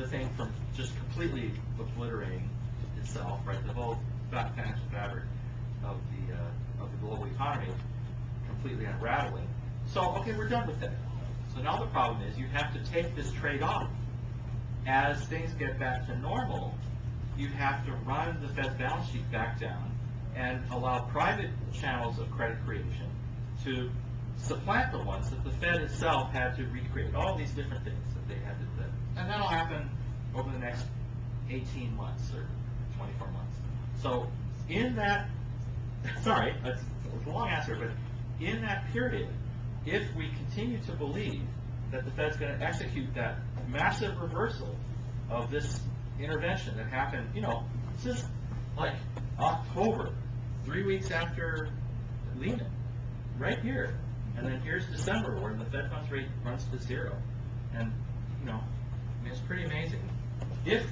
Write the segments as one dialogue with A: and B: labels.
A: the thing from just completely obliterating itself, right? The whole financial fabric of the global economy completely unraveling. So, okay, we're done with that. So now the problem is you have to take this trade-off. As things get back to normal, you have to run the Fed's balance sheet back down and allow private channels of credit creation to supplant the ones that the Fed itself had to recreate. All these different things that they had to do. And that'll happen over the next 18 months or 24 months. So in that, sorry, it's a long answer, but in that period, if we continue to believe that the Fed's going to execute that massive reversal of this intervention that happened, this is like October, 3 weeks after Lehman, right here. And then here's December, where the Fed funds rate runs to zero. And, it's pretty amazing. If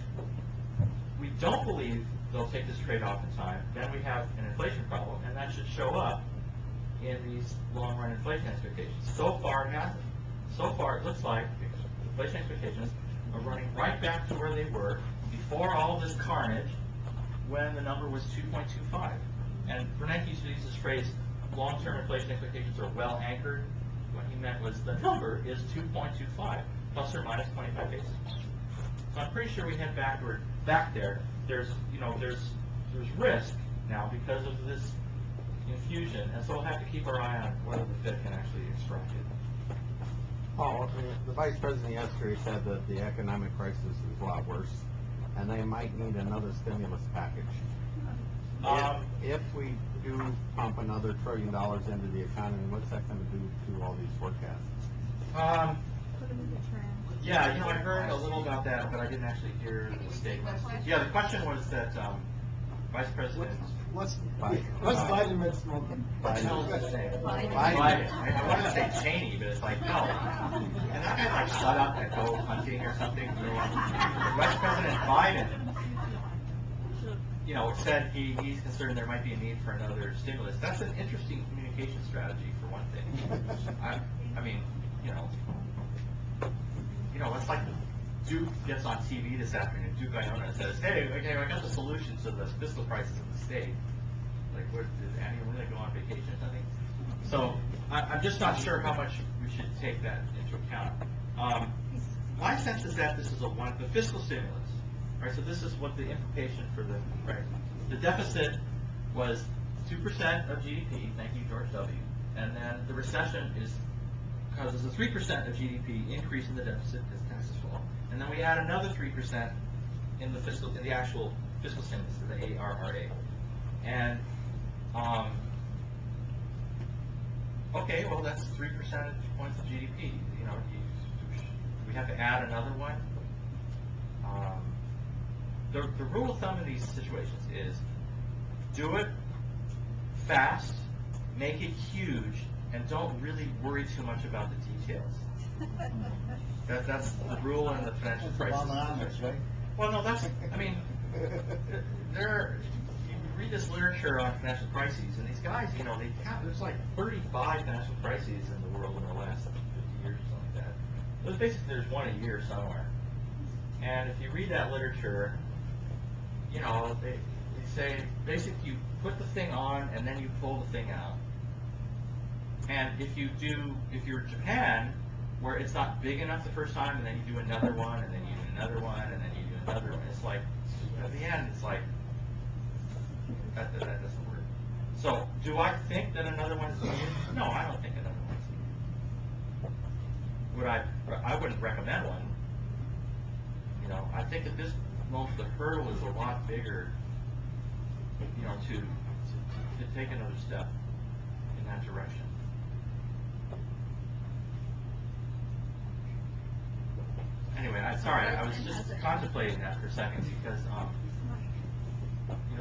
A: we don't believe they'll take this trade-off in time, then we have an inflation problem, and that should show up in these long-run inflation expectations. So far, it hasn't. So far, it looks like inflation expectations are running right back to where they were before all this carnage, when the number was 2.25. And Bernanke used to use this phrase, long-term inflation expectations are well anchored. What he meant was the number is 2.25, plus or minus 25 basis points. So I'm pretty sure we head back there. There's risk now because of this infusion, and so we'll have to keep our eye on whether the Fed can actually extract it.
B: Paul, the Vice President yesterday said that the economic crisis is a lot worse, and they might need another stimulus package. If we do pump another $1 trillion into the economy, what's that going to do to all these forecasts?
A: Yeah, I heard a little about that, but I didn't actually hear the statement. Yeah, the question was that Vice President.
C: What's Biden's smoking?
A: Biden. I wanted to say Cheney, but it's like, no. And that guy like shut up and go hunting or something. Vice President Biden, said he's concerned there might be a need for another stimulus. That's an interesting communication strategy for one thing. I mean, it's like Duke gets on TV this afternoon, Duke Iona, and says, hey, okay, I got the solution to the fiscal crisis of the state. Like, did Annie Lena go on vacation or something? So I'm just not sure how much we should take that into account. My sense is that this is the fiscal stimulus, right? So this is what the implication for the deficit was 2% of GDP, thank you, George W. And then the recession causes a 3% of GDP increase in the deficit as taxes fall. And then we add another 3% in the actual fiscal stimulus, the ARRA. And okay, well that's 3 percentage points of GDP. We have to add another one. The rule of thumb in these situations is do it fast, make it huge, and don't really worry too much about the details. That's the rule in the financial crisis.
C: Right?
A: Well, no, you read this literature on financial crises, and these guys, there's like 35 financial crises in the world in the last 50 years or something like that. Basically, there's one a year somewhere. And if you read that literature, they say, basically, you put the thing on, and then you pull the thing out. And if you're Japan, where it's not big enough the first time, and then you do another one, and then you do another one, and then you do another one, it's like, at the end, it's like, that doesn't work. So, do I think that another one is needed? No, I don't think another one is needed. I wouldn't recommend one. I think at this moment, the hurdle is a lot bigger, to take another step in that direction. Anyway, I was just contemplating that for a second because,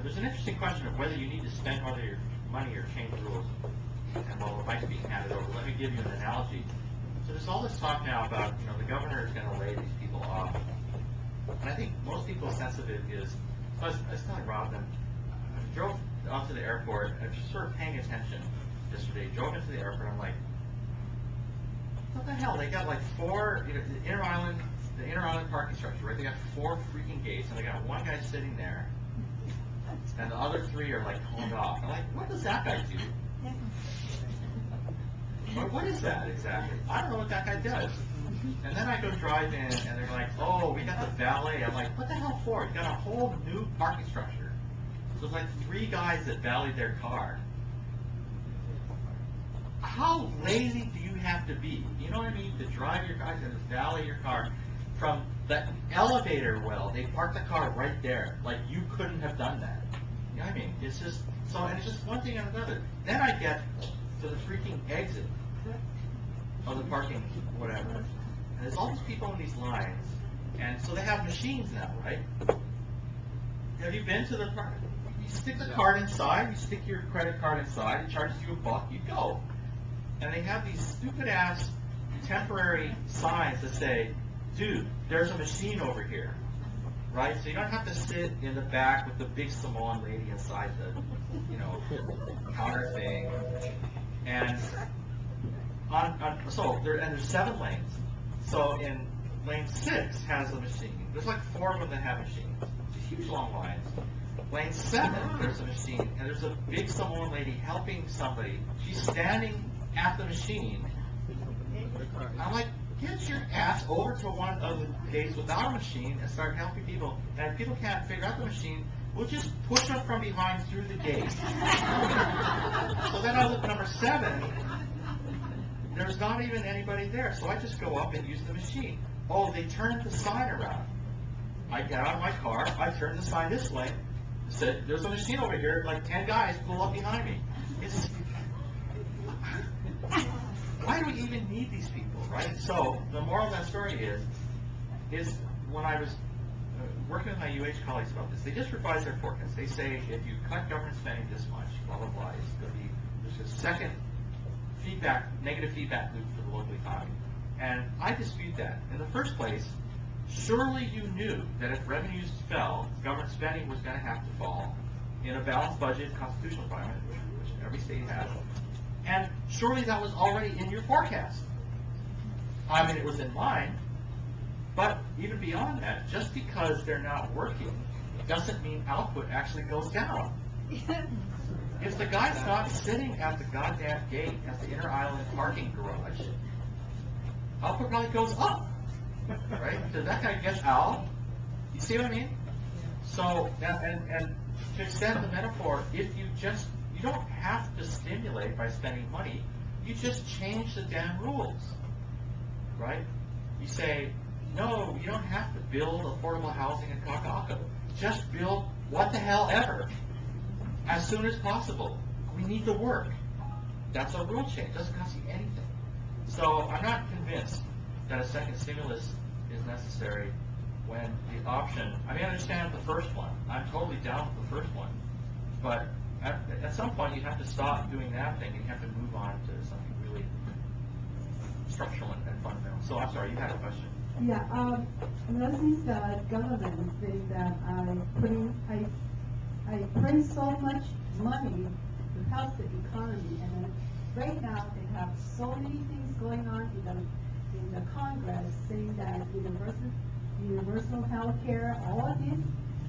A: there's an interesting question of whether you need to spend all your money or change the rules. And while the mic's being handed over, let me give you an analogy. So there's all this talk now about, the governor is going to lay these people off. And I think most people's sense of it is, I was telling Rob, I drove up to the airport, I was just sort of paying attention yesterday, drove into the airport, I'm like, what the hell, they got like 4, Inter Island the inner island parking structure, right? They got 4 freaking gates, and they got one guy sitting there, and the other 3 are like honed off. I'm like, what does that guy do? What is that exactly? I don't know what that guy does. And then I go drive in, and they're like, oh, we got the valet. I'm like, what the hell for? You got a whole new parking structure. There's like 3 guys that valeted their car. How lazy do you have to be? You know what I mean? To drive your car and to valet your car from the elevator well. They parked the car right there. Like, you couldn't have done that. You know what I mean? It's just, so, and it's just one thing and another. Then I get to the freaking exit of the parking, whatever. And there's all these people in these lines, and so they have machines now, right? Have you been to the park? You stick the card inside, you stick your credit card inside, it charges you $1, you go. And they have these stupid-ass temporary signs that say, dude, there's a machine over here, right? So you don't have to sit in the back with the big Samoan lady inside the, counter thing. And there's 7 lanes. So in lane 6 has a machine. There's like 4 of them that have machines. It's huge long lines. Lane 7, there's a machine, and there's a big Samoan lady helping somebody. She's standing at the machine. I'm like, get your ass over to one of the gates without a machine and start helping people. And if people can't figure out the machine, we'll just push them from behind through the gate. So then I look at number 7. There's not even anybody there, so I just go up and use the machine. Oh, they turned the sign around. I get out of my car, I turn the sign this way, said, there's a machine over here, like 10 guys pull up behind me. Why do we even need these people, right? So the moral of that story is when I was working with my UH colleagues about this, they just revised their forecast. They say if you cut government spending this much, blah, blah, blah, it's going to be, there's a second negative feedback loop for the local economy. And I dispute that. In the first place, surely you knew that if revenues fell, government spending was going to have to fall in a balanced budget constitutional environment, which every state has. And surely that was already in your forecast. I mean, it was in mine. But even beyond that, just because they're not working doesn't mean output actually goes down. If the guy's not sitting at the goddamn gate at the inner island parking garage, output probably goes up, right? Because that guy gets out. You see what I mean? So, and to extend the metaphor, if you don't have to stimulate by spending money, you just change the damn rules, right? You say, no, you don't have to build affordable housing in Kaka'ako. Just build what the hell ever. As soon as possible. We need the work. That's a rule change. It doesn't cost you anything. So I'm not convinced that a second stimulus is necessary when the option, I understand the first one. I'm totally down with the first one. But at some point you have to stop doing that thing and you have to move on to something really structural and fundamental. So I'm sorry, you had a question.
D: Yeah, notice the government saying that I print so much money to help the economy, and then right now they have so many things going on in the Congress saying that universal health care, all of this,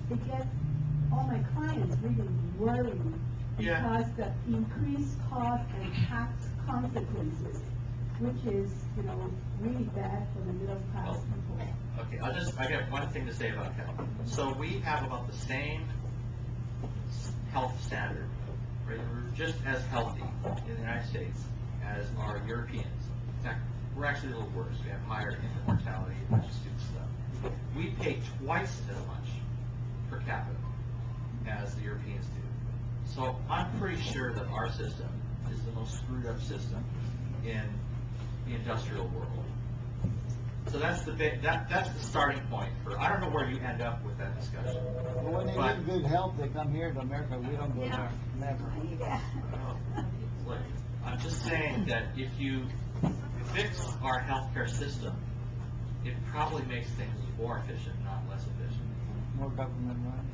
D: they get all my clients really worried because the increased cost and tax consequences, which is really bad for the middle class people.
A: Okay, I got one thing to say about health. So we have about the same health standard, right? We're just as healthy in the United States as are Europeans. In fact, we're actually a little worse. We have higher infant mortality and a bunch of stupid stuff. We pay twice as much per capita as the Europeans do. So I'm pretty sure that our system is the most screwed up system in the industrial world. So that's that's the starting point for. I don't know where you end up with that discussion.
C: Well, when they need good help, they come here to America. We don't go there. Never.
A: Look, I'm just saying that if you fix our healthcare system, it probably makes things more efficient, not less efficient.
C: More government money.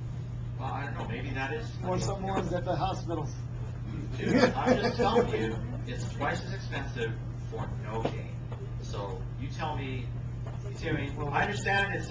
A: Well, I don't know. Maybe that is.
C: Or someone's at the hospitals.
A: Dude, I'm just telling you, it's twice as expensive for no gain. So you tell me Timmy, I understand it's